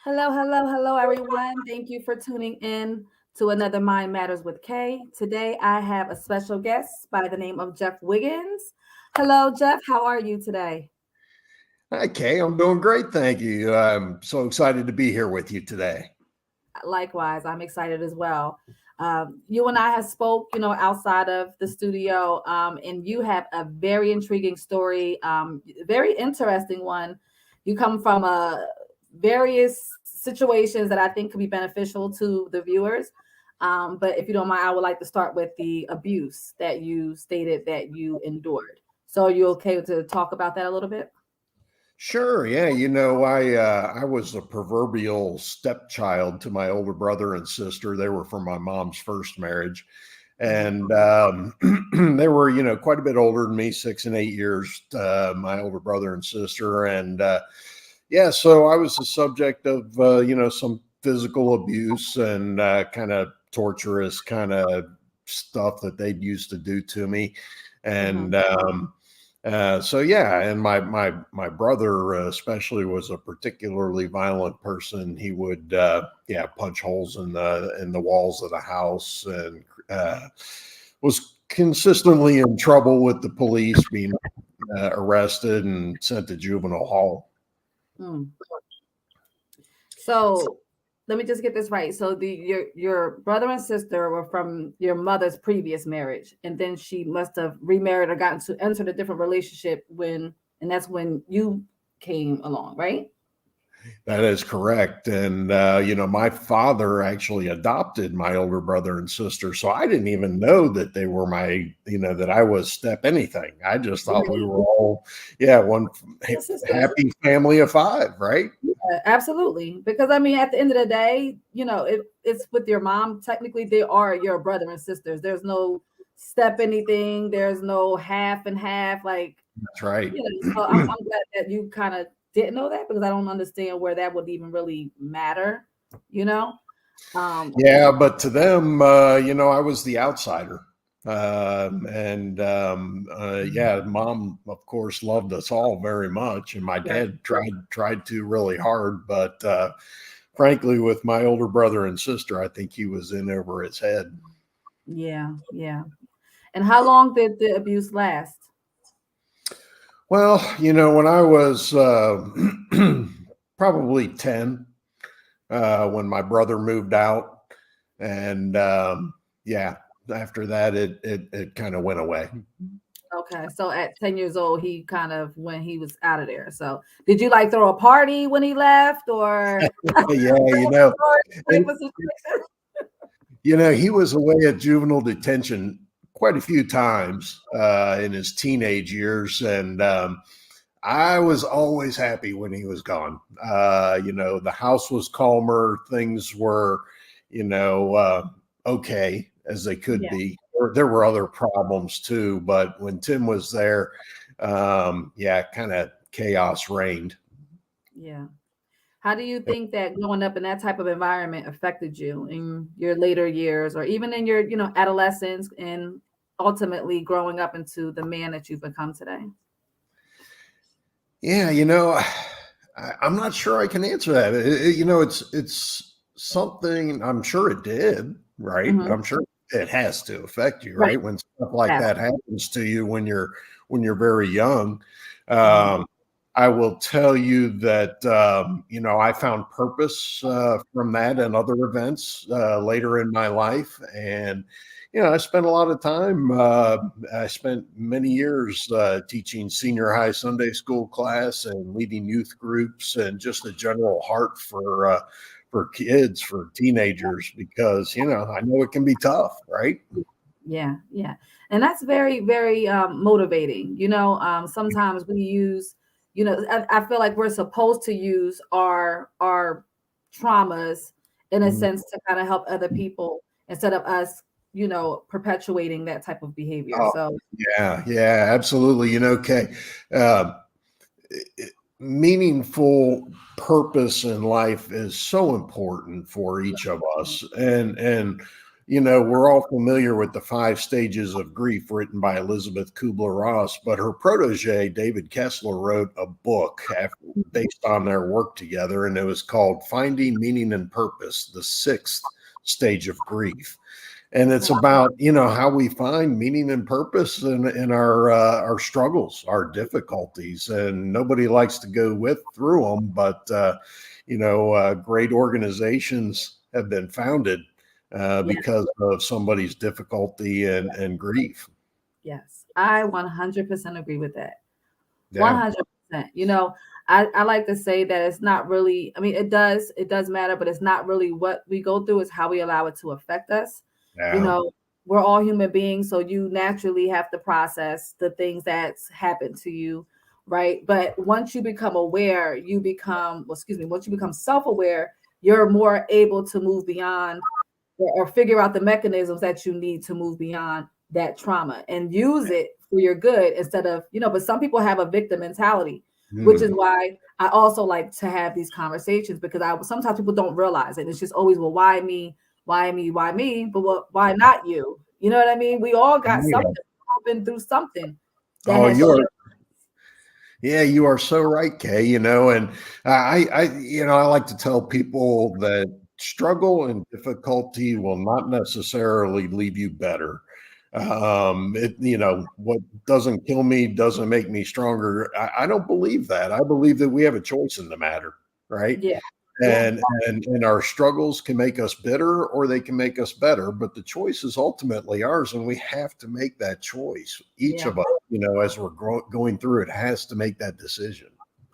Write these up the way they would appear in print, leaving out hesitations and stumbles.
Hello, hello, hello, everyone. Thank you for tuning in to another Mind Matters with Kay. Today, I have a special guest by the name of Jeff Wiggins. Hello, Jeff. How are you today? Hi, Kay. I'm doing great. Thank you. I'm so excited to be here with you today. Likewise, I'm excited as well. You and I have spoke, outside of the studio, and you have a very intriguing story, very interesting one. You come from various situations that I think could be beneficial to the viewers. But if you don't mind, I would like to start with the abuse that you stated that you endured. So, are you okay to talk about that a little bit? Sure. Yeah. I was a proverbial stepchild to my older brother and sister. They were from my mom's first marriage. Mhm. And they were, quite a bit older than me, 6 and 8 years, my older brother and sister. And yeah, so I was the subject of, some physical abuse and kind of torturous kind of stuff that they'd used to do to me. And Mhm. so yeah, and my brother especially was a particularly violent person. He would punch holes in the walls of the house and was consistently in trouble with the police, being arrested and sent to juvenile hall. Mm. So let me just get this right. So your brother and sister were from your mother's previous marriage, and then she must have remarried or gotten to entered a different relationship and that's when you came along, right? That is correct. And, my father actually adopted my older brother and sister. So I didn't even know that they were that I was step anything. I just thought we Right. were all, yeah, one Your sisters. happy family of five, right? Yeah, absolutely. Because I mean, at the end of the day, it's with your mom. Technically, they are your brother and sisters. There's no step anything. There's no half and half. Like That's right. So I'm glad that you kind of didn't know that because I don't understand where that would even really matter, you know? Um, Yeah, but to them, I was the outsider. Yeah, mom, of course, loved us all very much, and my right. dad tried to really hard, but frankly, with my older brother and sister, I think he was in over his head. Yeah, yeah. And how long did the abuse last? Well, when I was probably 10, when my brother moved out, and yeah, after that, it kind of went away. Okay, so at 10 years old, he kind of when he was out of there. So did you like throw a party when he left or Yeah, like and, what's the situation? he was away at juvenile detention quite a few times in his teenage years, and I was always happy when he was gone. The house was calmer, things were, okay as they could Yeah, be. There were other problems too, but when Tim was there, yeah, kind of chaos reigned. yeah. How do you think that growing up in that type of environment affected you in your later years or even in your, adolescence and ultimately growing up into the man that you've become today? Yeah, I'm not sure I can answer that. It's something. I'm sure it did, right? Mhm. I'm sure it has to affect you, Right. right? When stuff like Yes. that happens to you when you're very young. Mhm. Um, I will tell you that I found purpose from that and other events later in my life, and I spent a lot of time. I spent many years teaching senior high Sunday school class and leading youth groups, and just a general heart for kids, for teenagers, because I know it can be tough, right? Yeah, yeah. And that's very, very motivating. Sometimes we use, I feel like we're supposed to use our traumas in a Mm. sense to kind of help other people instead of us, perpetuating that type of behavior. Oh, So yeah, yeah, absolutely. Kay, uh, meaningful purpose in life is so important for each of us, and we're all familiar with the 5 stages of grief written by Elizabeth Kubler-Ross, but her protege, David Kessler, wrote a book based on their work together, and it was called Finding Meaning and Purpose, the 6th stage of grief. And it's about, how we find meaning and purpose in our struggles, our difficulties, and nobody likes to go through them, but great organizations have been founded Yeah. because of somebody's difficulty and grief. Yes. I 100% agree with that. Yeah, 100%. I like to say that it's not really, I mean, it does matter, but it's not really what we go through, it's how we allow it to affect us. You yeah, know, we're all human beings, so you naturally have to process the things that's happened to you, right? But once you become aware, once you become self-aware, you're more able to move beyond or figure out the mechanisms that you need to move beyond that trauma and use it for your good instead of, but some people have a victim mentality, which is mm, why I also like to have these conversations because sometimes people don't realize it. It's just always, well, why me? Why me? Why me? But why not you? You know what I mean? We all got something, yeah. we've all been through something that Oh, has you are. shaped. Yeah, you are so right, Kay. And I like to tell people that struggle and difficulty will not necessarily leave you better. What doesn't kill me doesn't make me stronger. I don't believe that. I believe that we have a choice in the matter, right? Yeah. Yeah. And our struggles can make us bitter or they can make us better, but the choice is ultimately ours, and we have to make that choice. Each Yeah. of us, as we're going through it, has to make that decision.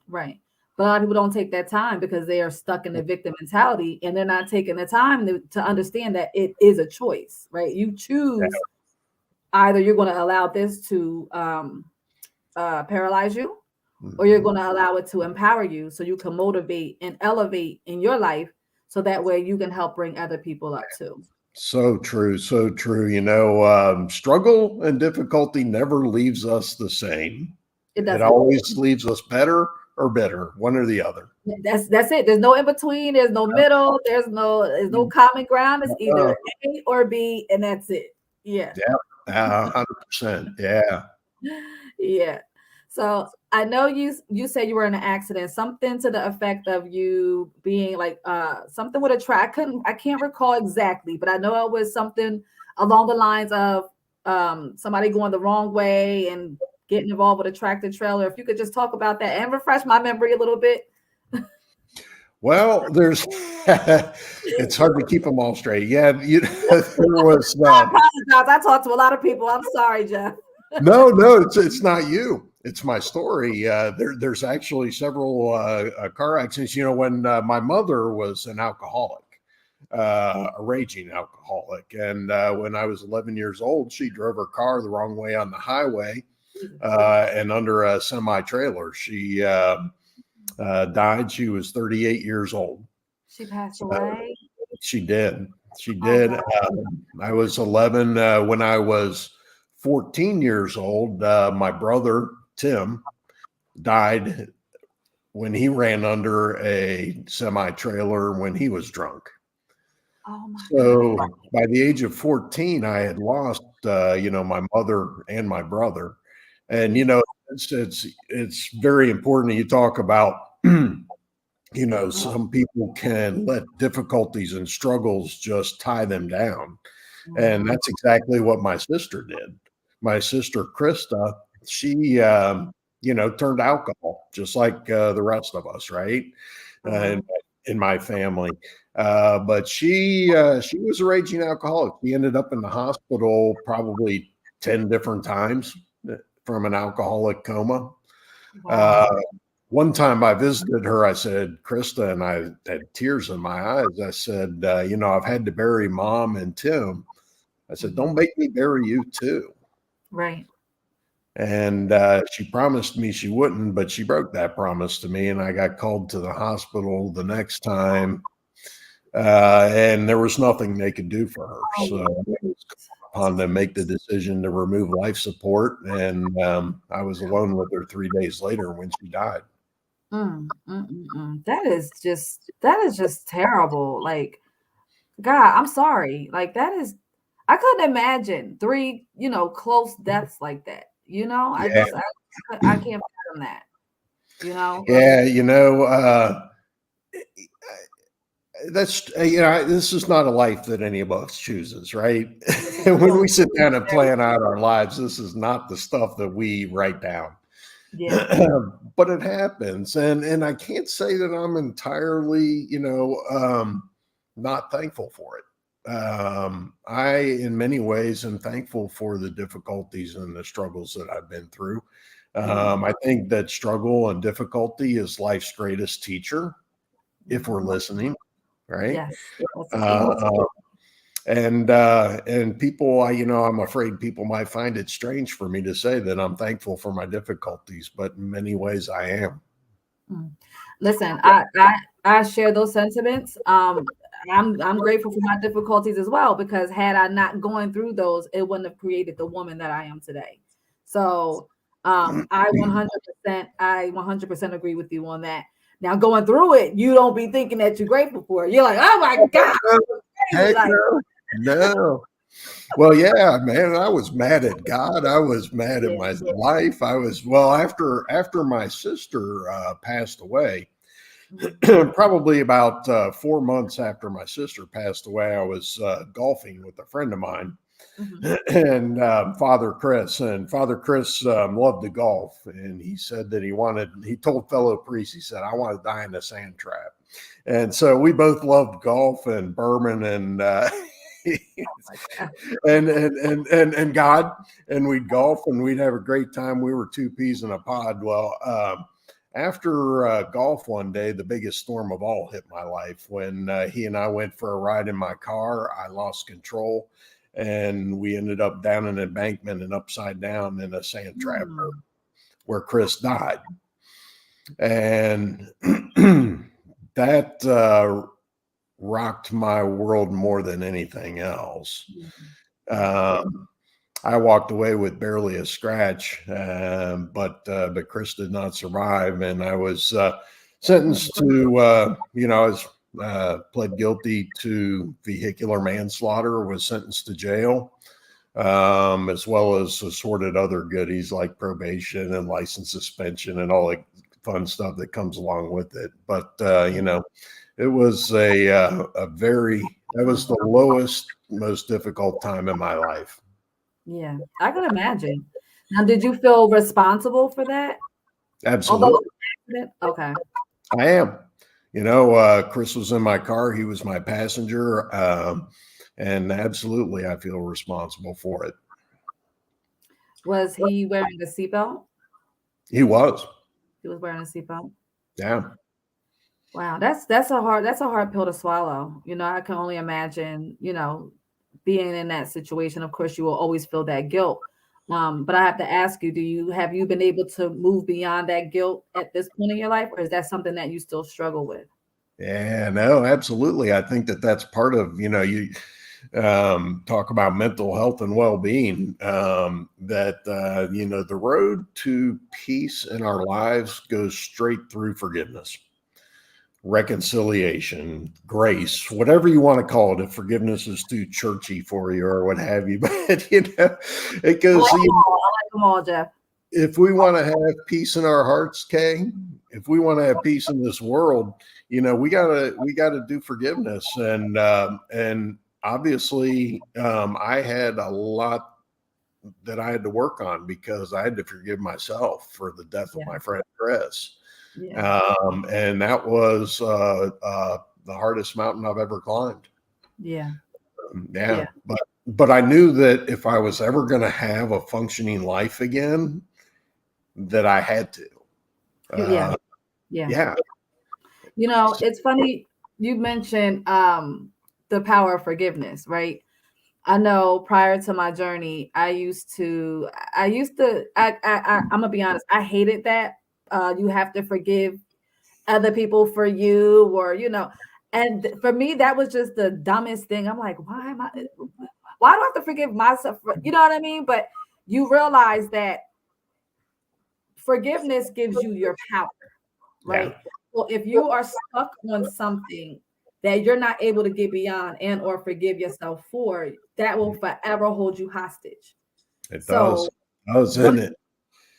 Right. But a lot of people don't take that time because they are stuck in the victim mentality and they're not taking the time to understand that it is a choice, right? You choose either you're going to allow this to paralyze you or you're Mhm. going to allow it to empower you so you can motivate and elevate in your life so that way you can help bring other people up too. So true, so true. Struggle and difficulty never leaves us the same. It It doesn't. always leaves us better or bitter, one or the other. That's it. There's no in between. There's no middle. There's no common ground. It's either Uh, A or B, and that's it. Yeah. yeah, 100%. Yeah. Yeah. So I know you said you were in an accident, something to the effect of you being like something with a track. I can't recall exactly, but I know it was something along the lines of somebody going the wrong way and getting involved with a tractor trailer. If you could just talk about that and refresh my memory a little bit. Well, it's hard to keep them all straight. Yeah, there was I apologize. I talked to a lot of people. I'm sorry, Jeff. no, it's not you. It's my story. There's actually several car accidents. When my mother was an alcoholic, a raging alcoholic, and when I was 11 years old, she drove her car the wrong way on the highway and under a semi trailer. She died. She was 38 years old. She passed So away. she did. She Oh did. God. I was 11 when I was 14 years old. My brother, Tim, died when he ran under a semi trailer when he was drunk. Oh my God. So by the age of 14, I had lost, my mother and my brother. And, Jesus. it's very important. You talk about, some people can let difficulties and struggles just tie them down. And Mhm. that's exactly what my sister did. My sister, Krista, she, turned alcohol just like the rest of us, right? Uh, Mhm. in my family. But she was a raging alcoholic. She ended up in the hospital probably 10 different times from an alcoholic coma. Uh, Wow. one time I visited her, I said, Krista, and I had tears in my eyes. I said, I've had to bury mom and Tim. I said, don't Mhm. make me bury you too. Right. And she promised me she wouldn't, but she broke that promise to me. And I got called to the hospital the next time. And there was nothing they could do for her. So Oh, it was upon them make the decision to remove life support. And I was alone with her 3 days later when she died. that is just terrible. Like, God, I'm sorry. Like that is I couldn't imagine three, close deaths like that. I Yeah. just I can't fathom that. You know. Yeah, that's this is not a life that any of us chooses, right? This is When true. we sit down and Very plan out our lives, this is not the stuff that we write down. yeah. But it happens, and I can't say that I'm entirely, not thankful for it. I, in many ways, am thankful for the difficulties and the struggles that I've been through. Mhm. I think that struggle and difficulty is life's greatest teacher if we're Mhm. listening, right? Yes, that's a good one. Uh, and people, I'm afraid people might find it strange for me to say that I'm thankful for my difficulties, but in many ways I am. Mm. Listen, I share those sentiments. I'm grateful for my difficulties as well, because had I not going through those, it wouldn't have created the woman that I am today. So I 100% agree with you on that. Now going through it, you don't be thinking that you're grateful for it. You're like, oh my God, crazy. Heck Like, no, no. Well, yeah, man, I was mad at God. I was mad at yeah. my life. I was, well, after my sister passed away, Mhm. probably about 4 months after my sister passed away, I was golfing with a friend of mine, Mhm. and Father Chris loved to golf, and he said that he told fellow priests, he said, I want to die in a sand trap. And so we both loved golf and bourbon and Yeah. and God, and we'd golf and we'd have a great time. We were two peas in a pod. Well, after golf one day, the biggest storm of all hit my life when he and I went for a ride in my car. I lost control, and we ended up down an embankment and upside down in a sand trap Hmm. where Chris died. And that rocked my world more than anything else. Yeah. Um, I walked away with barely a scratch, but Chris did not survive, and I was sentenced to I was pled guilty to vehicular manslaughter, was sentenced to jail, as well as assorted other goodies like probation and license suspension and all the fun stuff that comes along with it. But it was a very that was the lowest, most difficult time in my life. Yeah, I could imagine. Now, did you feel responsible for that? Although it Absolutely. was an accident? Okay. I am. Chris was in my car. He was my passenger. And absolutely, I feel responsible for it. Was he wearing a seatbelt? He was. He was wearing a seatbelt. Yeah. Wow, that's a hard pill to swallow. I can only imagine, being in that situation. Of course, you will always feel that guilt. But I have to ask you, have you been able to move beyond that guilt at this point in your life, or is that something that you still struggle with? Yeah. No, absolutely. I think that that's part of, you talk about mental health and well-being, the road to peace in our lives goes straight through forgiveness, reconciliation, grace, whatever you want to call it. If forgiveness is too churchy for you or what have you, but it I like goes. them all. I like them all, Jeff. If we want to have peace in our hearts, Kay, if we want to have peace in this world, we gotta do forgiveness, and obviously, I had a lot that I had to work on because I had to forgive myself for the death of Yeah, my friend Chris. yeah, And that was the hardest mountain I've ever climbed. yeah, Yeah, yeah, but I knew that if I was ever going to have a functioning life again, that I had to. yeah, Uh, yeah. yeah, It's funny you mentioned the power of forgiveness, right? I know prior to my journey, I'm gonna be honest, I hated that. You have to forgive other people for you, or for me, that was just the dumbest thing. I'm like, why do I have to forgive myself you know what I mean? But you realize that forgiveness gives you your power, yeah, right? So if you are stuck on something that you're not able to get beyond and or forgive yourself for, that will forever hold you hostage. It does. So It does, what, isn't it?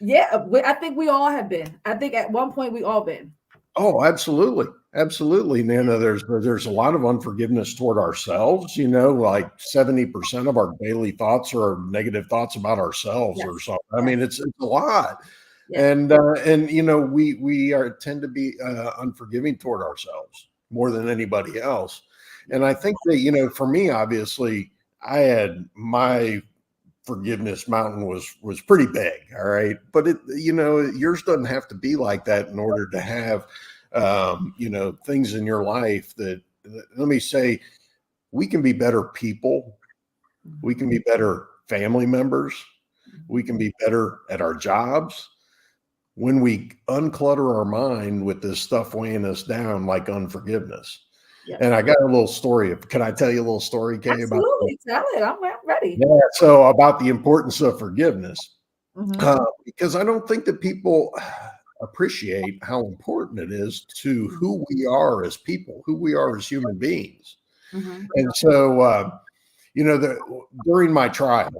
yeah, I think we all have been. I think at one point we all been. Oh, absolutely. Absolutely, Nana. There's a lot of unforgiveness toward ourselves. Like 70% of our daily thoughts are negative thoughts about ourselves Yes. or something. I Yes. mean, it's a lot. Yes. And we are tend to be unforgiving toward ourselves more than anybody else. And I think that, for me, obviously, I had my forgiveness mountain was pretty big, all right, but yours doesn't have to be like that in order to have things in your life that, let me say, we can be better people, we can be better family members, we can be better at our jobs when we unclutter our mind with this stuff weighing us down, like unforgiveness. Yes. And I got a little story. Can I tell you a little story, Kay? Absolutely. Tell it. I'm ready. Yeah, so about the importance of forgiveness, Mm-hmm. because I don't think that people appreciate how important it is to who we are as people, who we are as human beings. Mm-hmm. And so, during my trial,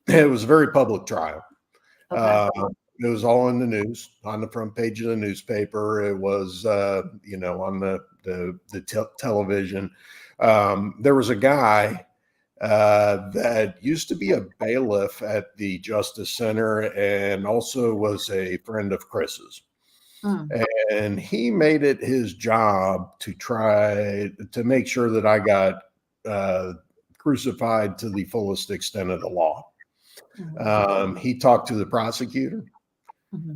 it was a very public trial. Okay. It was all in the news, on the front page of the newspaper. It was, on the television. There was a guy that used to be a bailiff at the Justice Center and also was a friend of Chris's. And he made it his job to try to make sure that I got crucified to the fullest extent of the law. He talked to the prosecutor.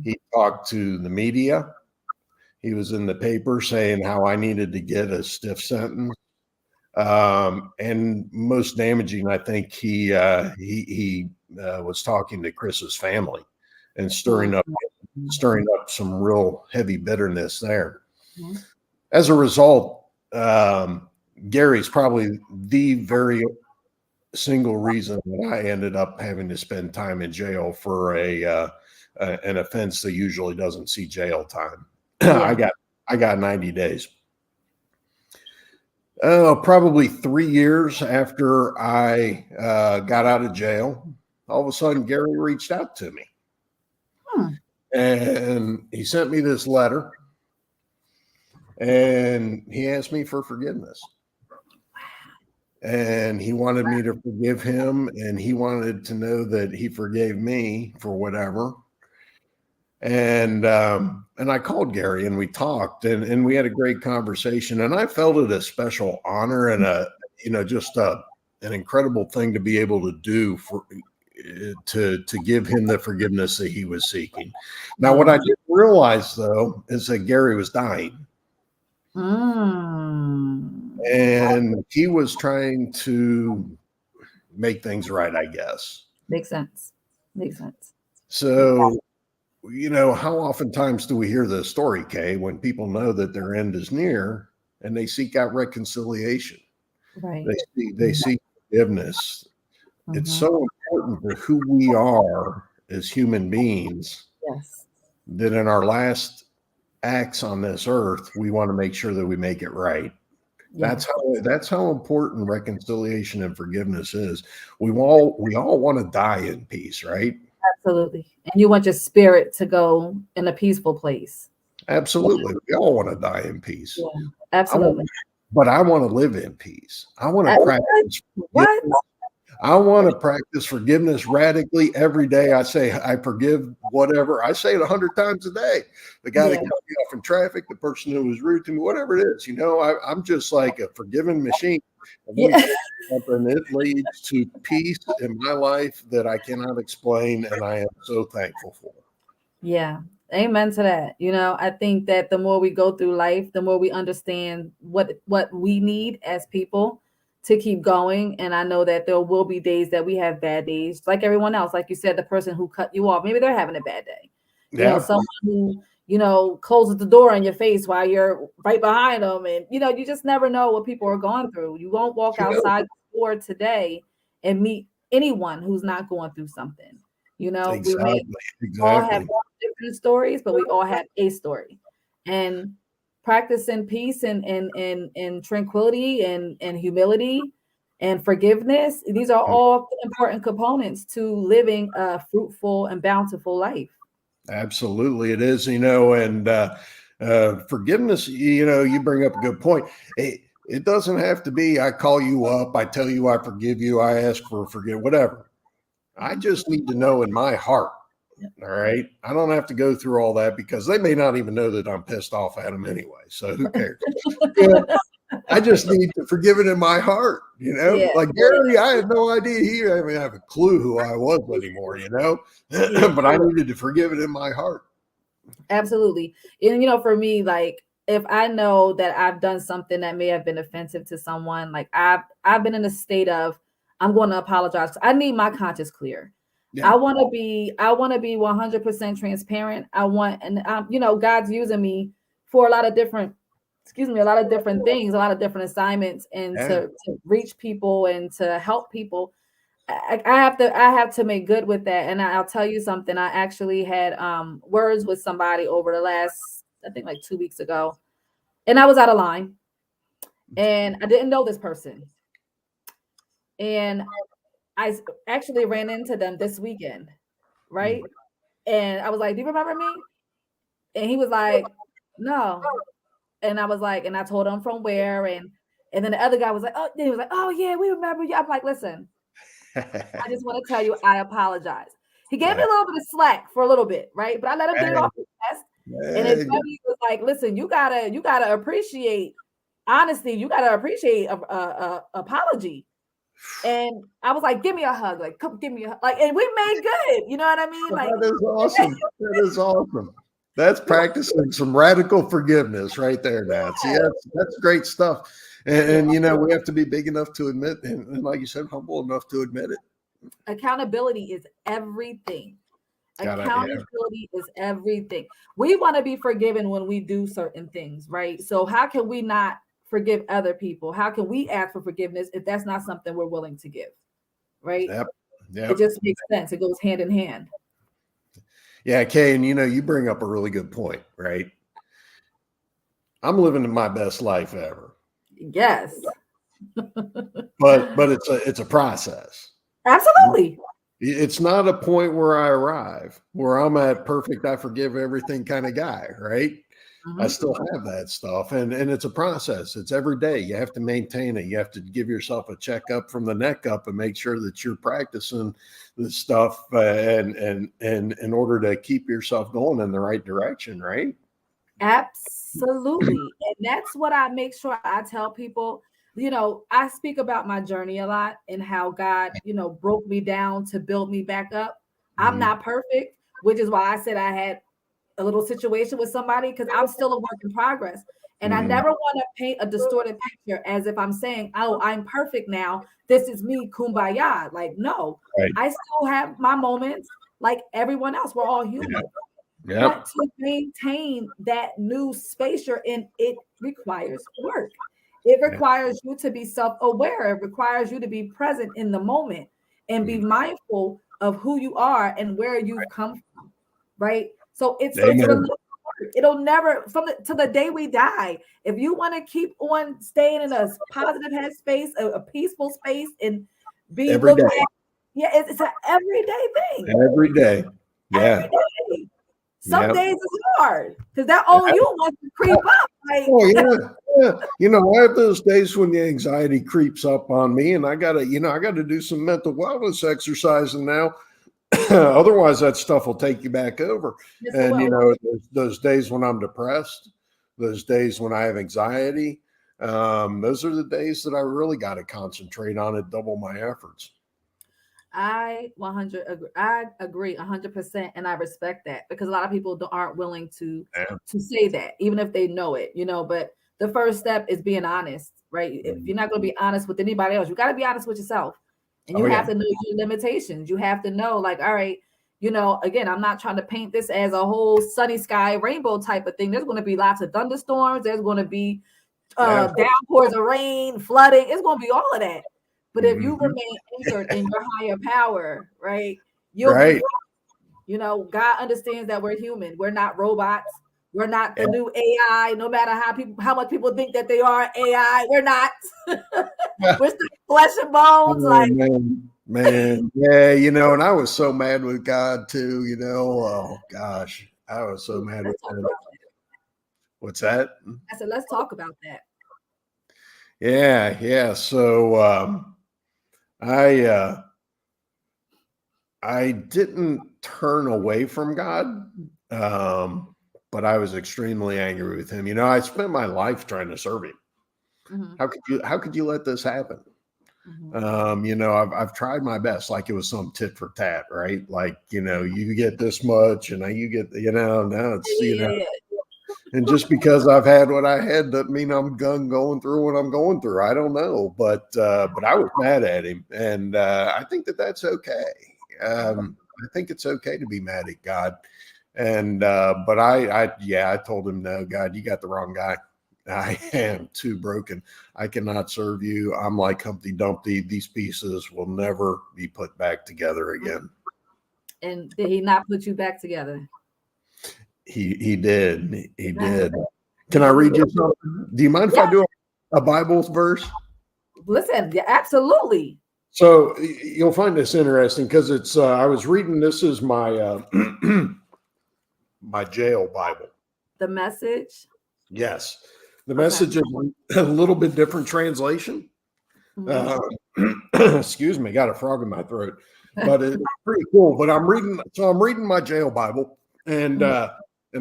He talked to the media. He was in the paper saying how I needed to get a stiff sentence. And most damaging, I think he was talking to Chris's family and stirring up some real heavy bitterness there. As a result, Gary's probably the very single reason that I ended up having to spend time in jail for an offense that usually doesn't see jail time. Yeah. I got 90 days. Probably 3 years after I got out of jail, all of a sudden Gary reached out to me. And he sent me this letter, and he asked me for forgiveness. And he wanted me to forgive him, and he wanted to know that he forgave me for whatever. And I called Gary and we talked, and we had a great conversation, and I felt it a special honor and just an incredible thing to be able to do to give him the forgiveness that he was seeking. Now, what I didn't realize though is that Gary was dying. And he was trying to make things right, I guess. Makes sense. So, how oftentimes do we hear this story, Kay, when people know that their end is near and they seek out reconciliation? Right. They seek forgiveness. It's so important for who we are as human beings. Yes. That in our last acts on this earth, we want to make sure that we make it right. Yeah. That's how important reconciliation and forgiveness is. We all want to die in peace, right? Absolutely. And you want your spirit to go in a peaceful place. Absolutely. We all want to die in peace. Yeah, absolutely. But I want to live in peace. I want to practice. What? I want to practice forgiveness radically every day. I say, I forgive whatever. I say it 100 times a day. The guy that cut me off in traffic, the person who was rude to me, whatever it is, I'm just like a forgiving machine. And it leads to peace in my life that I cannot explain, and I am so thankful for. Yeah. Amen to that. I think that the more we go through life, the more we understand what we need as people to keep going. And I know that there will be days that we have bad days, like everyone else. Like you said, the person who cut you off, maybe they're having a bad day. Someone who, closes the door in your face while you're right behind them. And, you just never know what people are going through. You won't walk outside the door today and meet anyone who's not going through something. Exactly. We may all have different stories, but we all have a story. And practicing peace and tranquility and humility and forgiveness. These are all important components to living a fruitful and bountiful life. Absolutely, it is, and forgiveness, you bring up a good point. It doesn't have to be, I call you up, I tell you I forgive you, I ask for forgive, whatever. I just need to know in my heart. All right. I don't have to go through all that because they may not even know that I'm pissed off at them anyway. So who cares? Yeah, I just need to forgive it in my heart, Yeah. Like Gary, I had no idea he didn't even have a clue who I was anymore, Yeah. but I needed to forgive it in my heart. Absolutely. And for me, like if I know that I've done something that may have been offensive to someone, like I've been in a state of I'm going to apologize. I need my conscience clear. Yeah. I want to be 100% transparent. I want, and God's using me for a lot of different, a lot of different things, a lot of different assignments, and Yeah. to reach people and to help people. I have to make good with that. And I'll tell you something. I actually had words with somebody over the last, I think like 2 weeks ago, and I was out of line, and I didn't know this person, and I actually ran into them this weekend, right? And I was like, "Do you remember me?" And he was like, "No." And I was like, and I told him from where, and then the other guy was like, "Oh," he was like, "Oh yeah, we remember you." I'm like, "Listen, I just want to tell you, I apologize." He gave me Yeah. a little bit of slack for a little bit, right? But I let him get it Hey, off his chest. And his hey, buddy was like, "Listen, you gotta appreciate honesty. You gotta appreciate a apology." And I was like, "Give me a hug, like come give me a hug. Like," and we made good. You know what I mean? Like, that is awesome. That is awesome. That's practicing some radical forgiveness right there, Nancy. yeah, That's great stuff. yeah. We have to be big enough to admit, and like you said, humble enough to admit it. Accountability is everything. Yeah. Accountability is everything. We want to be forgiven when we do certain things, right? So how can we not forgive other people? How can we ask for forgiveness if that's not something we're willing to give, right? Yep. It Yep. just makes sense. It goes hand in hand. Yeah, Kay, and you bring up a really good point, right? I'm living in my best life ever, Yes, but it's a process. absolutely. It's not a point where I arrive where I'm at perfect, I forgive everything kind of guy, right? I Mhm. still have that stuff, and it's a process. It's every day. You have to maintain it. You have to give yourself a checkup from the neck up and make sure that you're practicing the stuff, and in order to keep yourself going in the right direction, right? Absolutely. And that's what I make sure I tell people. I speak about my journey a lot and how God, broke me down to build me back up. I'm Mhm. not perfect, which is why I said I had a little situation with somebody because I'm still a work in progress. And I Mhm. never want to paint a distorted picture as if I'm saying, "Oh, I'm perfect now. This is me, kumbaya." Like, no, Right. I still have my moments like everyone else. We're all Yeah. human. But Yep. to maintain that new space you're in, it requires work. It Yeah. requires you to be self-aware. It requires you to be present in the moment and be Mhm. mindful of who you are and where you've come from. Right. So it's Amen. relentless work. It'll never to the day we die. If you want to keep on staying in a positive headspace, a peaceful space, and be Every looked day. at, yeah, it's an everyday thing. Every day. Yeah. Every day. Some Yep. days it's hard because that old you wants to creep up. Like, Oh yeah, yeah. I have those days when the anxiety creeps up on me, and I gotta do some mental wellness exercising now. Otherwise, that stuff will take you back over. yes, it And will. those days when I'm depressed, those days when I have anxiety, those are the days that I really got to concentrate on and double my efforts. I 100 agree. I agree 100%, and I respect that because a lot of people aren't willing Yeah. to say that, even if they know it. But the first step is being honest, right? If Mhm. you're not going to be honest with anybody else, you got to be honest with yourself, and you Oh have yeah. to know your limitations. You have to know, like, all right, again, I'm not trying to paint this as a whole sunny sky rainbow type of thing. There's going to be lots of thunderstorms. There's going to be Yeah. downpours of rain, flooding. It's going to be all of that. But if you Mhm. remain anchored in your higher power, right, you'll be Right. fine. God understands that we're human. We're not robots. We're not the new AI. No matter how much people think that they are AI, we're not. We're still flesh and bones. Oh, Like, man, yeah, and I was so mad with God too. Oh gosh, I was so mad with him. What's that? I said, let's talk about that. Yeah. So I didn't turn away from God, but I was extremely angry with him. I spent my life trying to serve him. Mm-hmm. How could you let this happen? Mm-hmm. I've tried my best, like it was some tit for tat, right? Like, you get this much and you get, now it's, Yeah. and just because I've had what I had doesn't mean I'm going through what I'm going through. I don't know, but I was mad at him, and I think that's okay. I think it's okay to be mad at God, and but I told him, no, God, you got the wrong guy. I am too broken. I cannot serve you. I'm like Humpty Dumpty. These pieces will never be put back together again. And did he not put you back together? He did. He did. Can I read you something? Do you mind if I do a Bible verse? Listen, yeah, absolutely. So you'll find this interesting because it's. I was reading. This is my my jail Bible. The Message. Yes, the Message is a little bit different translation. Excuse me, got a frog in my throat, but it's pretty cool. But I'm reading my jail Bible, and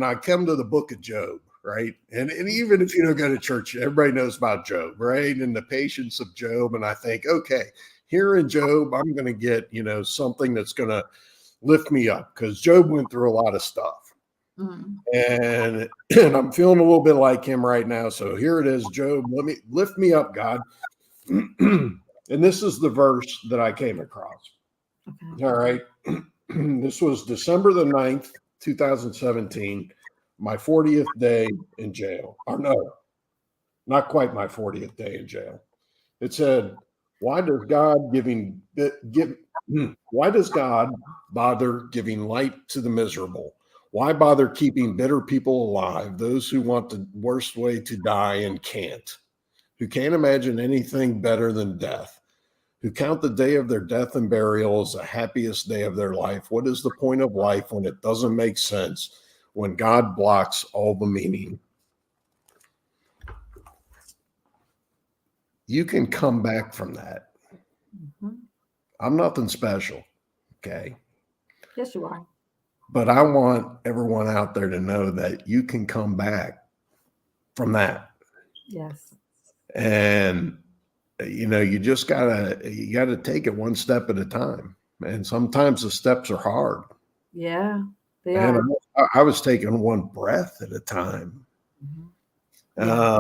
I come to the book of Job, right? And even if you don't go to church, everybody knows about Job, right? And the patience of Job. And I think, okay, here in Job, I'm going to get, something that's going to lift me up, because Job went through a lot of stuff. And I'm feeling a little bit like him right now. So here it is, Job, lift me up, God. And this is the verse that I came across. Okay. All right. This was December the 9th, 2017, my 40th day in jail. Or no, not quite my 40th day in jail. It said, why does God bother giving light to the miserable? Why bother keeping bitter people alive, those who want the worst way to die and can't, who can't imagine anything better than death, who count the day of their death and burial as the happiest day of their life? What is the point of life when it doesn't make sense, when God blocks all the meaning? You can come back from that. I'm nothing special, okay? Yes, you are. But I want everyone out there to know that you can come back from that. Yes. And you just gotta take it one step at a time. And sometimes the steps are hard. Yeah, they are. I was taking one breath at a time. Yeah.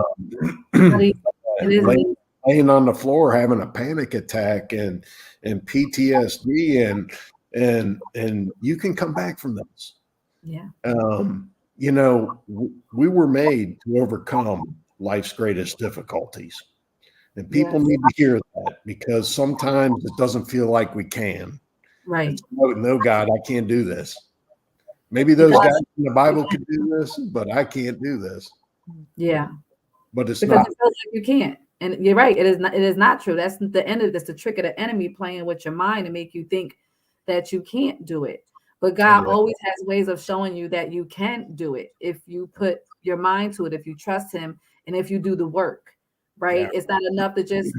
Laying on the floor having a panic attack and PTSD, and you can come back from this. Yeah. We were made to overcome life's greatest difficulties. And people need to hear that, because sometimes it doesn't feel like we can. Right. It's, no, God, I can't do this. Maybe those guys in the Bible could do this, but I can't do this. Yeah. But it's because not. it feels like you can't. And you're right. It is not true. That's the end of this, the trick of the enemy playing with your mind to make you think that you can't do it. But God always has ways of showing you that you can do it if you put your mind to it, if you trust him, and if you do the work. Right? Yeah. It's not enough to just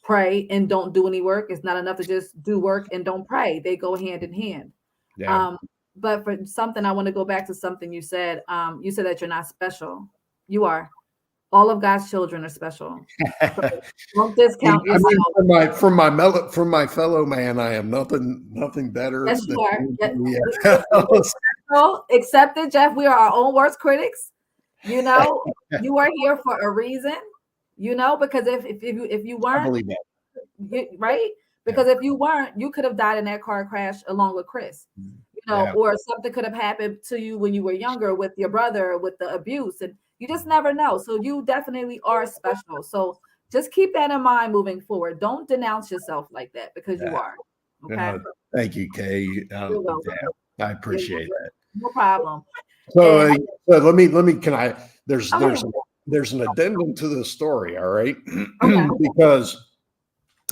pray and don't do any work. It's not enough to just do work and don't pray. They go hand in hand. Yeah. But for something, I want to go back to something you said. You said that you're not special. You are. All of God's children are special. So don't discount yourself. I mean, from my fellow man, I am nothing better. Yes, you are. Accept it, Jeff. We are our own worst critics. You are here for a reason. Because if you weren't, I believe that. Right? Because if you weren't, you could have died in that car crash along with Chris. Or something could have happened to you when you were younger with your brother, with the abuse, and you just never know. So you definitely are special. So just keep that in mind moving forward. Don't denounce yourself like that, because you are. Okay. Thank you, Kay. I appreciate that. No problem. So, And let me. Can I? There's oh there's yeah, there's an addendum to the story. All right, okay, because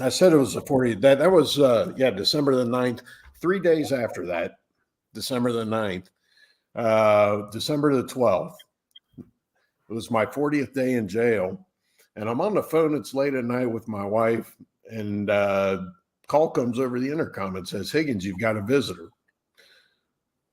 I said it was the 40th. That was December the 9th. 3 days after that, December the 9th, December the 12th. It was my 40th day in jail, and I'm on the phone. It's late at night with my wife, and call comes over the intercom and says, "Higgins, you've got a visitor."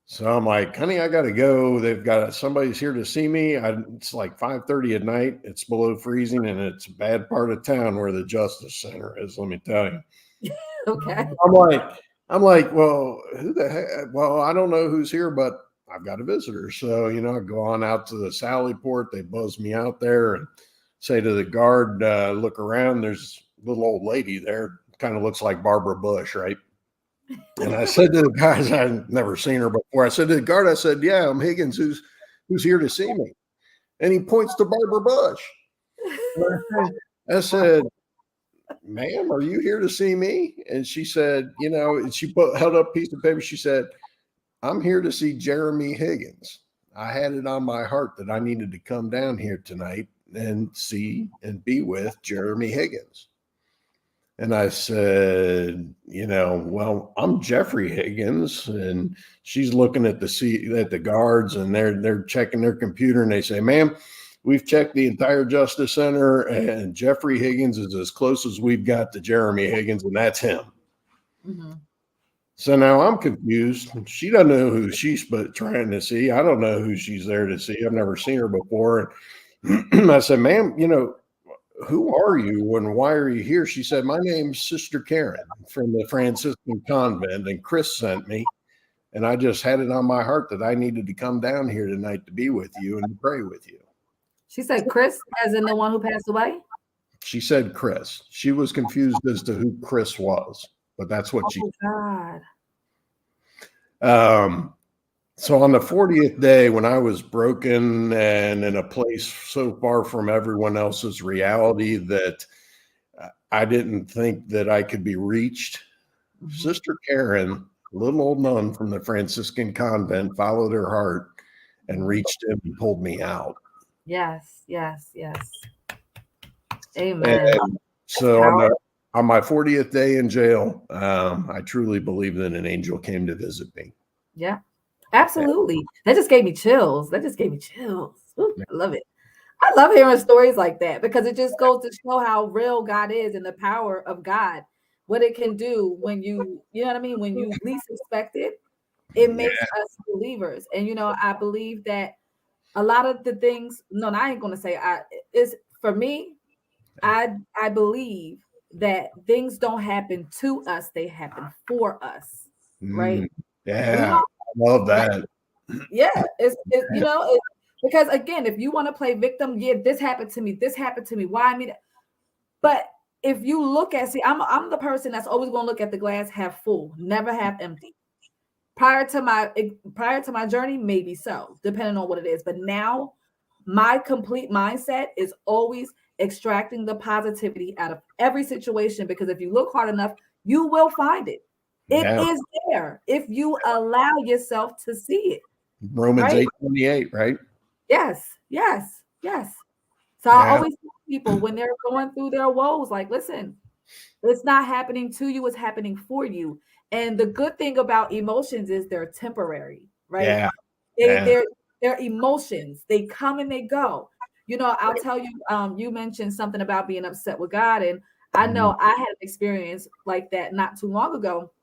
So I'm like, "Honey, I got to go. They've got somebody's here to see me." It's like 5:30 at night. It's below freezing, and it's a bad part of town where the Justice Center is. Let me tell you. okay, I'm like, I'm like, well, who the heck? Well, I don't know who's here, but I've got a visitor. So, I go on out to the Sally port. They buzz me out there and say to the guard, look around. There's a little old lady there. Kind of looks like Barbara Bush, right? And I said to the guys, I'd never seen her before. I said to the guard, I said, "Yeah, I'm Higgins. Who's here to see me?" And he points to Barbara Bush. I said, "Ma'am, are you here to see me?" And she said, and she held up a piece of paper. She said, "I'm here to see Jeremy Higgins. I had it on my heart that I needed to come down here tonight and see and be with Jeremy Higgins." And I said, well, I'm Jeffrey Higgins. And she's looking at the guards, and they're checking their computer, and they say, "Ma'am, we've checked the entire Justice Center, and Jeffrey Higgins is as close as we've got to Jeremy Higgins, and that's him." mm-hmm. So now I'm confused. She doesn't know who she's trying to see. I don't know who she's there to see. I've never seen her before. And I said, "Ma'am, who are you and why are you here?" She said, "My name's Sister Karen from the Franciscan convent, and Chris sent me. And I just had it on my heart that I needed to come down here tonight to be with you and to pray with you." She said, "Chris, as in the one who passed away." She said Chris. She was confused as to who Chris was, but that's what she. Oh God. So on the 40th day, when I was broken and in a place so far from everyone else's reality that I didn't think that I could be reached, Mm-hmm. Sister Karen, little old nun from the Franciscan convent, followed her heart and reached in and pulled me out. Yes, yes, yes. Amen. And so on my 40th day in jail, I truly believe that an angel came to visit me. Yeah, absolutely. That just gave me chills. Ooh, I love it. I love hearing stories like that because it just goes to show how real God is and the power of God, what it can do when you know what I mean? When you least expect it, it makes us believers. And I believe that a lot of the things, no, I ain't gonna say is for me, I believe that things don't happen to us, they happen for us, right? Yeah, I love that. Yeah, it's because again, if you want to play victim, yeah, this happened to me, why me? But if you look at, see, I'm the person that's always going to look at the glass half full, never half empty. Prior to my journey, maybe so, depending on what it is. But now, my complete mindset is always extracting the positivity out of every situation, because if you look hard enough, you will find it. It is there if you allow yourself to see it. Romans Right? 8:28, right? Yes, yes, yes. So I always tell people when they're going through their woes, like, listen, it's not happening to you, it's happening for you. And the good thing about emotions is they're temporary, right? Yeah. They're emotions. They come and they go. I'll tell you, you mentioned something about being upset with God. And I know I had an experience like that not too long ago.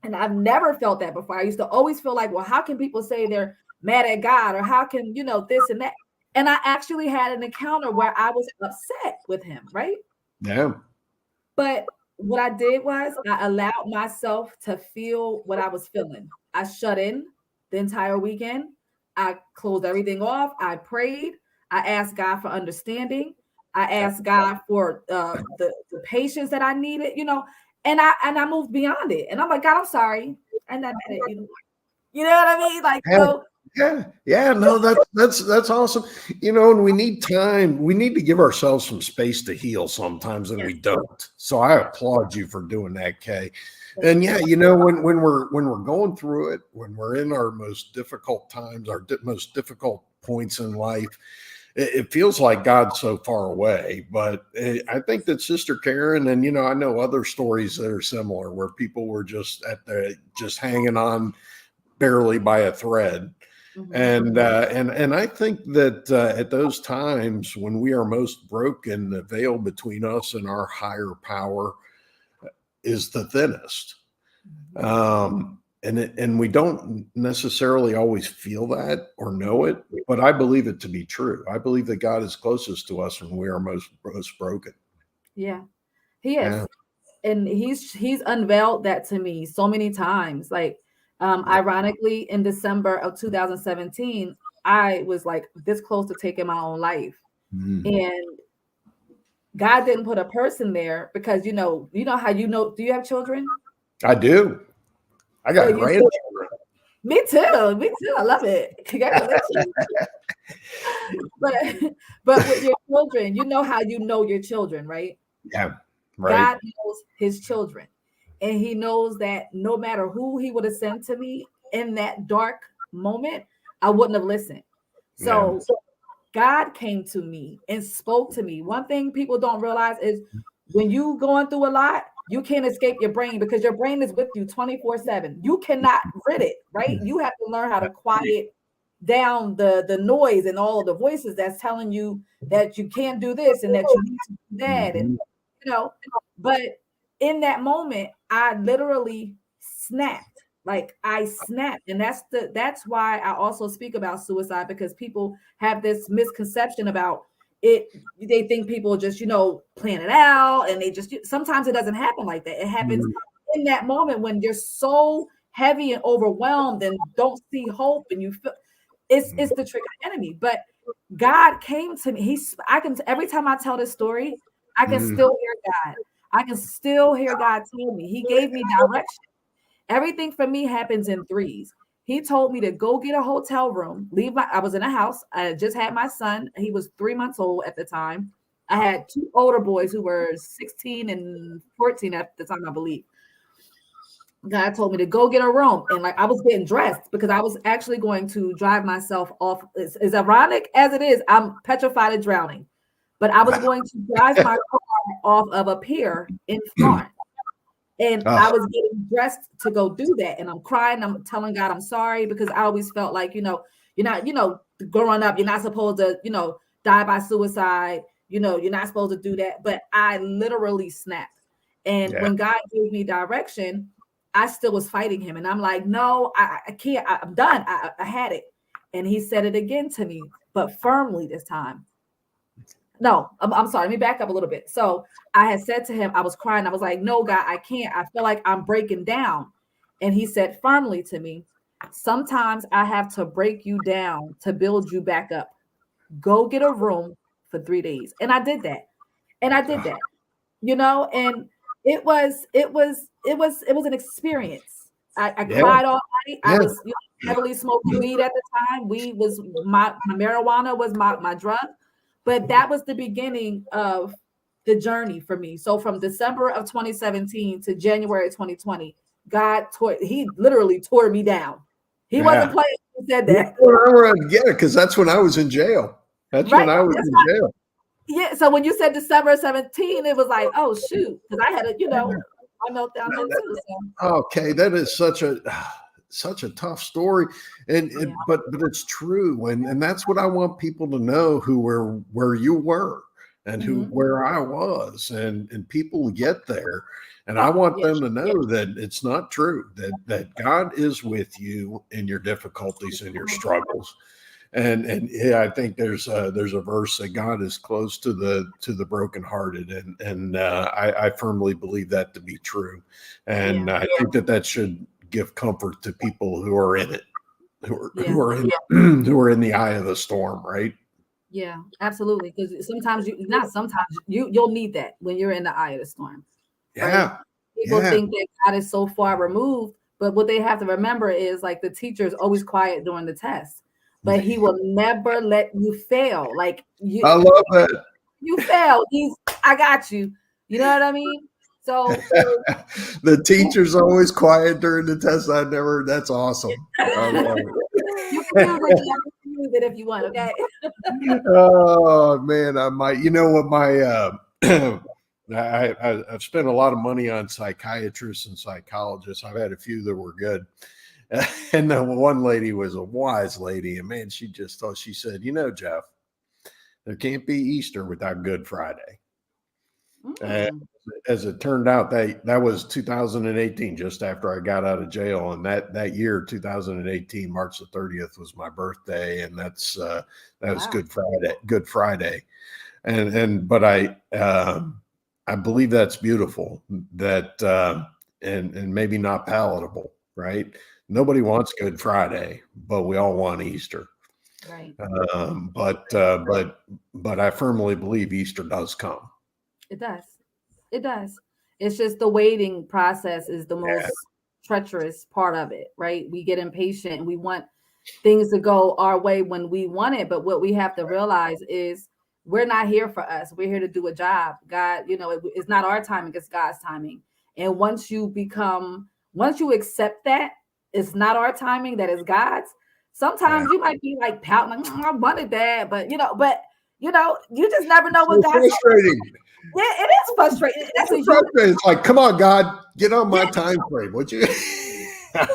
And I've never felt that before. I used to always feel like, well, how can people say they're mad at God, or how can, this and that? And I actually had an encounter where I was upset with him, right? Yeah. But what I did was I allowed myself to feel what I was feeling. I shut in the entire weekend. I closed everything off. I prayed. I asked God for understanding. I asked God for the patience that I needed, and I moved beyond it. And I'm like, God, I'm sorry. I'm not mad at you. You know what I mean? Like, Yeah. Yeah, no, that's awesome. And we need time. We need to give ourselves some space to heal sometimes, and we Yes. don't. So I applaud you for doing that, Kay. Thank And yeah, you. when we're going through it, when we're in our most difficult times, our most difficult points in life, it feels like God's so far away. But I think that Sister Karen, and I know other stories that are similar where people were just hanging on barely by a thread. Mhm. And I think that at those times when we are most broken, the veil between us and our higher power is the thinnest. Mhm. And we don't necessarily always feel that or know it, but I believe it to be true. I believe that God is closest to us when we are most broken. Yeah, he Yeah, is. And he's unveiled that to me so many times. Like, yeah. ironically, in December of 2017, I was like this close to taking my own life. Mm. And God didn't put a person there because how do you have children? I do. I So got you see, grandchildren. me too. I love it. Congratulations. But but with your children, you know how you know your children, right? Yeah, right. God knows his children. And he knows that no matter who he would have sent to me in that dark moment, I wouldn't have listened. Yeah. So God came to me and spoke to me. One thing people don't realize is when you going through a lot, you can't escape your brain because your brain is with you 24/7. You cannot rid it, right? You have to learn how to quiet down the noise and all of the voices that's telling you that you can't do this and that you need to do that. And Mhm. you know, but in that moment, I literally snapped. Like I snapped. And that's why I also speak about suicide, because people have this misconception about it. They think people just, plan it out, and they just sometimes it doesn't happen like that. It happens Mhm. in that moment when you're so heavy and overwhelmed and don't see hope, and you feel it's the trick of the enemy. But God came to me. I can every time I tell this story, I can Mhm. still hear God. I can still hear God tell me. He gave me direction. Everything for me happens in threes. He told me to go get a hotel room, I was in a house. I just had my son. He was 3 months old at the time. I had two older boys who were 16 and 14 at the time, I believe. God told me to go get a room. And like I was getting dressed because I was actually going to drive myself off. As ironic as it is, I'm petrified of drowning. But I was going to drive my car off of a pier in Florence. And I Ah, was getting dressed to go do that. And I'm crying. I'm telling God I'm sorry, because I always felt like, you're not, growing up, you're not supposed to, die by suicide. You're not supposed to do that. But I literally snapped. And yeah, when God gave me direction, I still was fighting him. And I'm like, no, I can't. I'm done. I had it. And he said it again to me, but firmly this time. No, I'm sorry. Let me back up a little bit. So I had said to him, I was crying. I was like, no, God, I can't. I feel like I'm breaking down. And he said firmly to me, sometimes I have to break you down to build you back up. Go get a room for 3 days. And I did that. And I did ah, that, and it was an experience. I yeah, cried all night. I yeah, was heavily smoking weed at the time. Weed was my marijuana was my drug, but that was the beginning of the journey for me. So from December of 2017 to January 2020, he literally tore me down. He wasn't yeah. playing. He said Yeah, that. yeah, because that's when I was in jail. That's when Right. I was in jail. Yeah, so when you said December 17, it was like, oh shoot, because I had I meltdown then too. So Okay, that is such a tough story, yeah, but it's true, and that's what I want people to know who were where you were and who hmm where I was, and people get there, and I want yeah, them to know that it's not true, that God is with you in your difficulties and your struggles. And yeah, I think there's a verse that God is close to the brokenhearted, and I firmly believe that to be true, yeah, and I think that should give comfort to people who are in it, yeah, who are in who are in the eye of the storm, right? yeah, absolutely. Because sometimes not sometimes you'll need that when you're in the eye of the storm, right? Yeah, People yeah, think that God is so far removed, but what they have to remember is like the teacher is always quiet during the test. but he will never let you fail. Like I love that. you fail. I got you. You know what I mean? So The teacher's always quiet during the test. That's awesome. I love you can use it. You can use it if you want. Okay. it. Oh man, I might. You know what? I've spent a lot of money on psychiatrists and psychologists. I've had a few that were good. And the one lady was a wise lady. And man, she said, Jeff, there can't be Easter without Good Friday. And as it turned out, that was 2018, just after I got out of jail. And that year, 2018, March the 30th was my birthday. And that was Good Friday. But I believe that's beautiful, that and maybe not palatable, right? Nobody wants Good Friday, but we all want Easter. Right. But I firmly believe Easter does come. It does. It does. It's just the waiting process is the most treacherous part of it, right? We get impatient and we want things to go our way when we want it. But what we have to realize is we're not here for us. We're here to do a job. God, it's not our timing, it's God's timing. And once you accept that it's not our timing, that is God's, sometimes you might be like pouting, like, I wanted that, but you just never know what God's frustrating. Yeah, it is frustrating. That's frustrating. It's like, come on, God, get on my time frame, would you? What's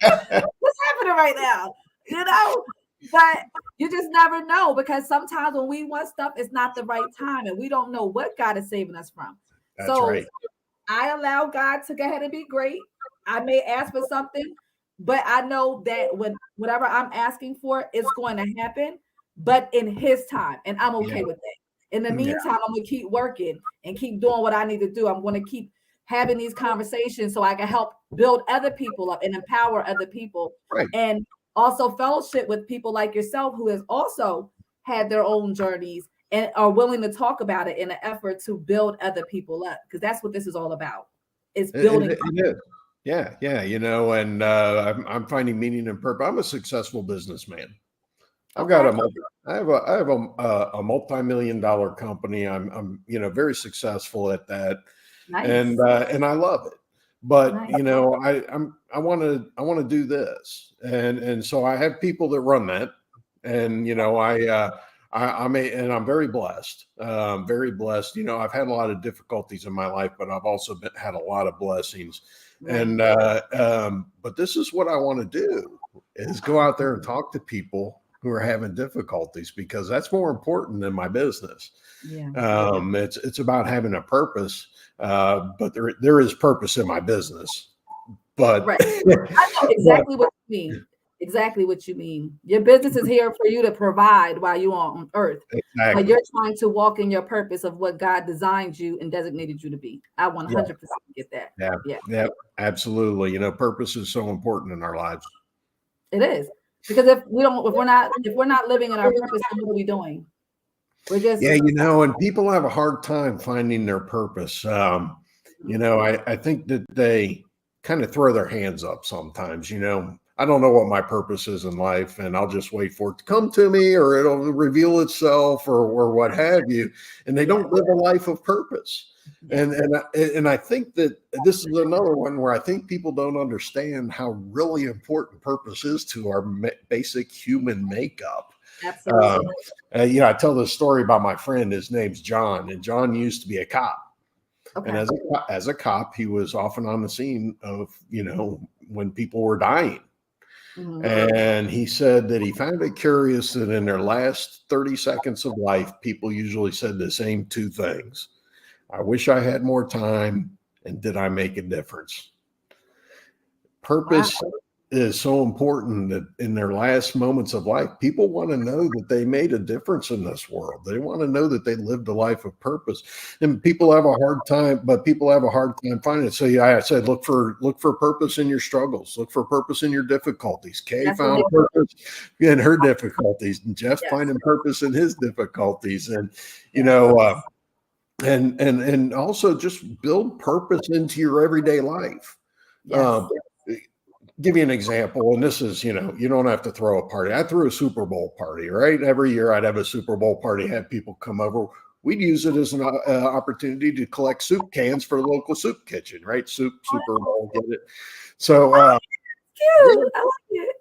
happening right now? But you just never know, because sometimes when we want stuff, it's not the right time, and we don't know what God is saving us from. That's right. I allow God to go ahead and be great. I may ask for something, but I know that whatever I'm asking for, it's going to happen, but in His time, and I'm okay with that. In the meantime, I'm going to keep working and keep doing what I need to do. I'm going to keep having these conversations so I can help build other people up and empower other people. Right. And also fellowship with people like yourself who has also had their own journeys and are willing to talk about it in an effort to build other people up, because that's what this is all about. It's building. It is. Yeah. And I'm finding meaning and purpose. I'm a successful businessman. I have a multi-million-dollar company. I'm very successful at that. Nice. And I love it. But nice. I want to do this, and so I have people that run that, and I'm very blessed. Very blessed. I've had a lot of difficulties in my life, but I've also had a lot of blessings. Right. And but this is what I want to do, is go out there and talk to people who are having difficulties, because that's more important than my business. Yeah. It's about having a purpose, but there is purpose in my business. But right. I know exactly what you mean. Exactly what you mean. Your business is here for you to provide while you're on earth. Exactly. But you're trying to walk in your purpose of what God designed you and designated you to be. I 100% get that. Yeah, absolutely. Purpose is so important in our lives. It is. Because if we're not living in our purpose, then what are we doing? We're just and people have a hard time finding their purpose. I think that they kind of throw their hands up sometimes. I don't know what my purpose is in life, and I'll just wait for it to come to me, or it'll reveal itself, or what have you. And they don't live a life of purpose. And I think that this is another one where I think people don't understand how really important purpose is to our basic human makeup. Absolutely. I tell this story about my friend. His name's John, and John used to be a cop. Okay. And as a cop, he was often on the scene of, when people were dying. Mm-hmm. And he said that he found it curious that in their last 30 seconds of life, people usually said the same two things. I wish I had more time, and did I make a difference? Purpose is so important that in their last moments of life, people want to know that they made a difference in this world. They want to know that they lived a life of purpose. And people have a hard time finding it. So I said, look for purpose in your struggles. Look for purpose in your difficulties. Kay found purpose in her difficulties, and Jeff finding purpose in his difficulties. And and also just build purpose into your everyday life. Yes. give you an example, and this is, you don't have to throw a party. I threw a Super Bowl party, right? Every year I'd have a Super Bowl party, have people come over. We'd use it as an opportunity to collect soup cans for the local soup kitchen, right? Super Bowl, get it? So, Cute. I like it.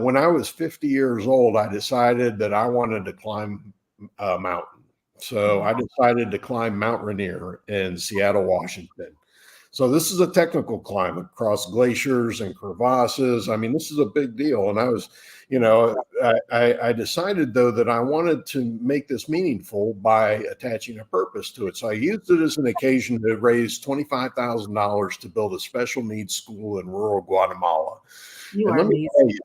when I was 50 years old, I decided that I wanted to climb a mountain. So I decided to climb Mount Rainier in Seattle, Washington. So this is a technical climb across glaciers and crevasses. I mean, this is a big deal. And I was, I decided though that I wanted to make this meaningful by attaching a purpose to it. So I used it as an occasion to raise $25,000 to build a special needs school in rural Guatemala. You And are amazing.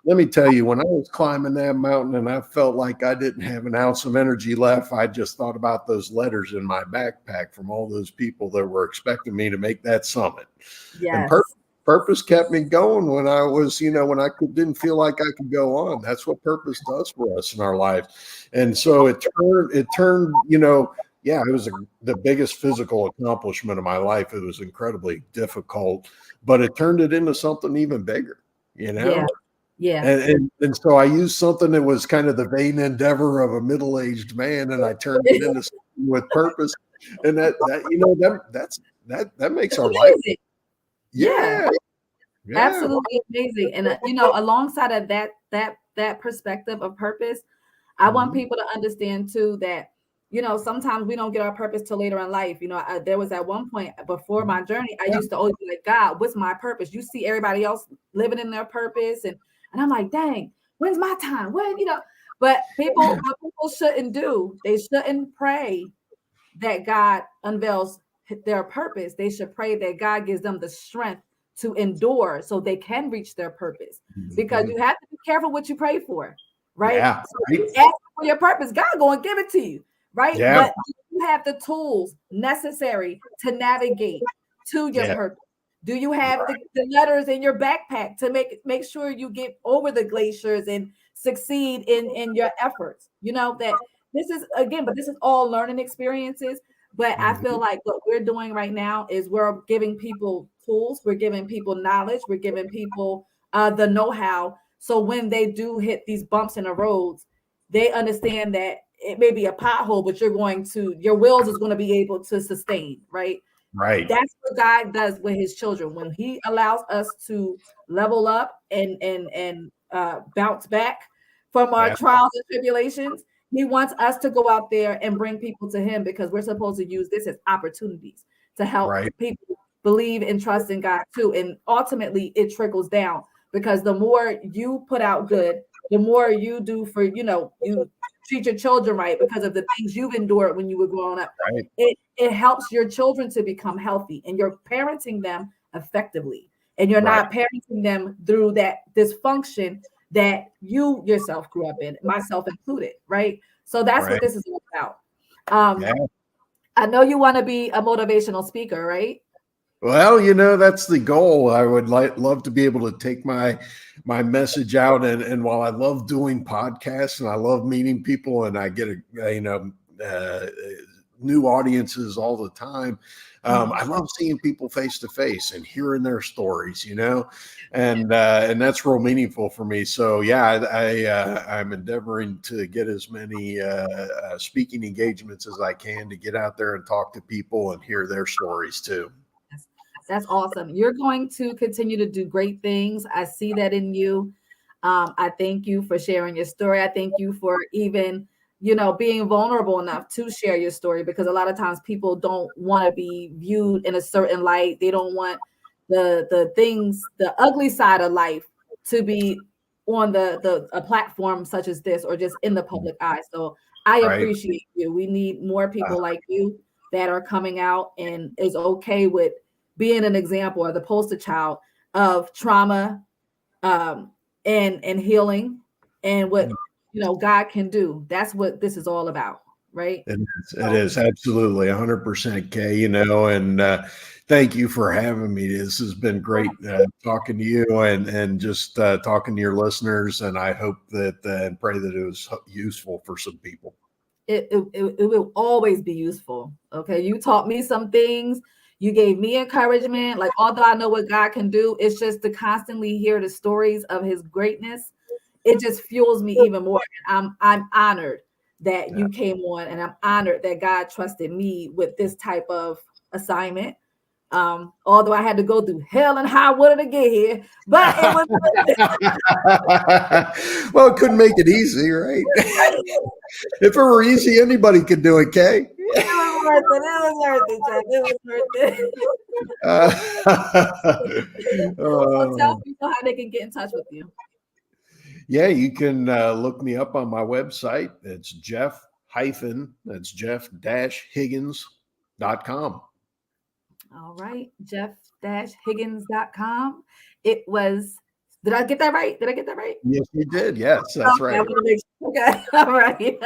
let me tell you, when I was climbing that mountain and I felt like I didn't have an ounce of energy left, I just thought about those letters in my backpack from all those people that were expecting me to make that summit. And Yes. purpose kept me going when I was, when I didn't feel like I could go on. That's what purpose does for us in our lives. And so it turned, yeah, it was the biggest physical accomplishment of my life. It was incredibly difficult, but it turned it into something even bigger, Yeah. Yeah. And so I used something that was kind of the vain endeavor of a middle-aged man, and I turned it into something with purpose. And that makes It's our life. amazing. Yeah. Yeah. Yeah. Absolutely amazing. And alongside of that perspective of purpose, I want Mhm. people to understand too that sometimes we don't get our purpose till later in life. There was at one point before my journey, I Yeah. used to always be like, God, what's my purpose? You see everybody else living in their purpose, and I'm like, dang, when's my time? But what people shouldn't do, they shouldn't pray that God unveils their purpose. They should pray that God gives them the strength to endure so they can reach their purpose. Because Mhm. you have to be careful what you pray for, right? Yeah. So Right. you ask for your purpose, God going to give it to you, right? Yeah. But you have the tools necessary to navigate to your Yeah. purpose. Do you have the letters in your backpack to make sure you get over the glaciers and succeed in your efforts? That this is again, but this is all learning experiences. But I feel Mhm. like what we're doing right now is we're giving people tools, we're giving people knowledge, we're giving people the know-how. So when they do hit these bumps in the roads, they understand that it may be a pothole, but your wheels is going to be able to sustain, right? Right. That's what God does with his children. When he allows us to level up and bounce back from our Yeah. trials and tribulations, he wants us to go out there and bring people to him because we're supposed to use this as opportunities to help Right. people believe and trust in God too. And ultimately it trickles down because the more you put out good, the more you do for, you treat your children right because of the things you've endured when you were growing up. Right. It helps your children to become healthy and you're parenting them effectively. And you're Right. not parenting them through that dysfunction that you yourself grew up in, myself included, right? So that's what Right. this is all about. Um, Yeah. I know you want to be a motivational speaker, right? Well, that's the goal. I would love to be able to take my message out, and while I love doing podcasts and I love meeting people, and I get uh, new audiences all the time, Mhm. I love seeing people face to face and hearing their stories, and that's real meaningful for me. So yeah, I'm endeavoring to get as many speaking engagements as I can to get out there and talk to people and hear their stories too. That's awesome. You're going to continue to do great things. I see that in you. I thank you for sharing your story. I thank you for even, being vulnerable enough to share your story because a lot of times people don't want to be viewed in a certain light. They don't want the things, the ugly side of life to be on the a platform such as this or just in the public eye. So I Right. appreciate you. We need more people like you that are coming out and is okay with being an example or the poster child of trauma um, and healing and what God can do. That's what this is all about, right? It is absolutely 100% Kay, and thank you for having me. This has been great talking to you and just talking to your listeners. And I hope that and pray that it was useful for some people. It will always be useful. Okay. You taught me some things. You gave me encouragement. Like, although I know what God can do, it's just to constantly hear the stories of his greatness. It just fuels me even more. I'm honored that Yeah. you came on, and I'm honored that God trusted me with this type of assignment. Although I had to go through hell and high water to get here, but it was Well, it couldn't make it easy, right? If it were easy, anybody could do it, Kay. worth it. It was worth it, Jeff. It was worth it. So tell Uh, people how they can get in touch with you. yeah, you can look me up on my website. It's that's Jeff-Higgins.com. All right, Jeff-Higgins.com. It was, did I get that right? Did I get that right? Yes, you did. Yes, that's Okay, I right. want to make sure. Okay, all right.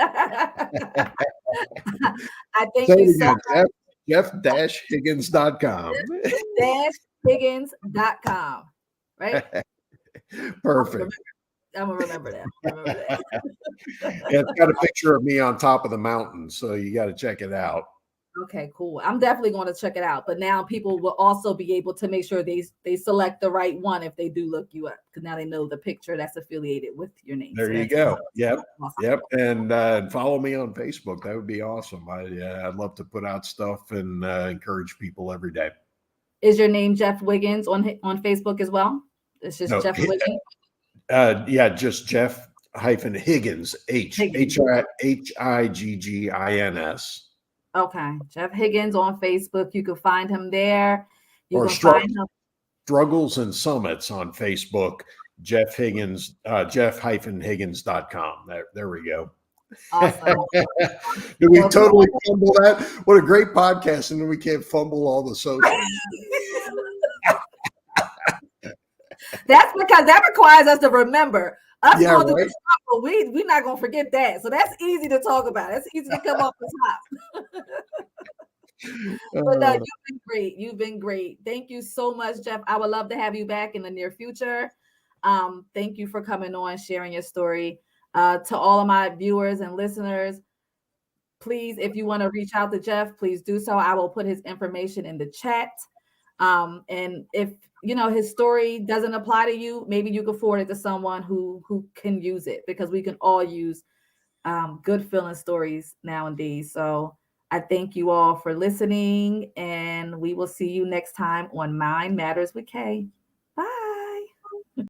I Say thank you it so again, much. Jeff-Higgins.com. Higgins.com. Right? Perfect. I'm gonna remember that. Remember that. Yeah, it's got a picture of me on top of the mountain, so you got to check it out. Okay, cool. I'm definitely going to check it out. But now people will also be able to make sure they select the right one if they do look you up, because now they know the picture that's affiliated with your name. There So you that's go. Yep. awesome. Yep. And follow me on Facebook. That would be awesome. I'd love to put out stuff and encourage people every day. Is your name Jeff Wiggins on Facebook as well? It's just No, Jeff Wiggins. yeah, just Jeff hyphen Higgins, Higgins. Higgins. Okay, Jeff Higgins on Facebook. You can find him there. You Or can find him. Struggles and Summits on Facebook. Jeff Higgins, Jeff-Higgins.com. There we go. Awesome. Did we totally fumble that? What a great podcast, and then we can't fumble all the socials. That's because that requires us to remember. Us Yeah, going through right. the struggle, we're not going to forget that. So that's easy to talk about. That's easy to come off the top. But no, you've been great. You've been great. Thank you so much, Jeff. I would love to have you back in the near future. Thank you for coming on, sharing your story. To all of my viewers and listeners, please, if you want to reach out to Jeff, please do so. I will put his information in the chat. And if his story doesn't apply to you, maybe you can forward it to someone who can use it, because we can all use good feeling stories nowadays. So I thank you all for listening, and we will see you next time on Mind Matters with Kay.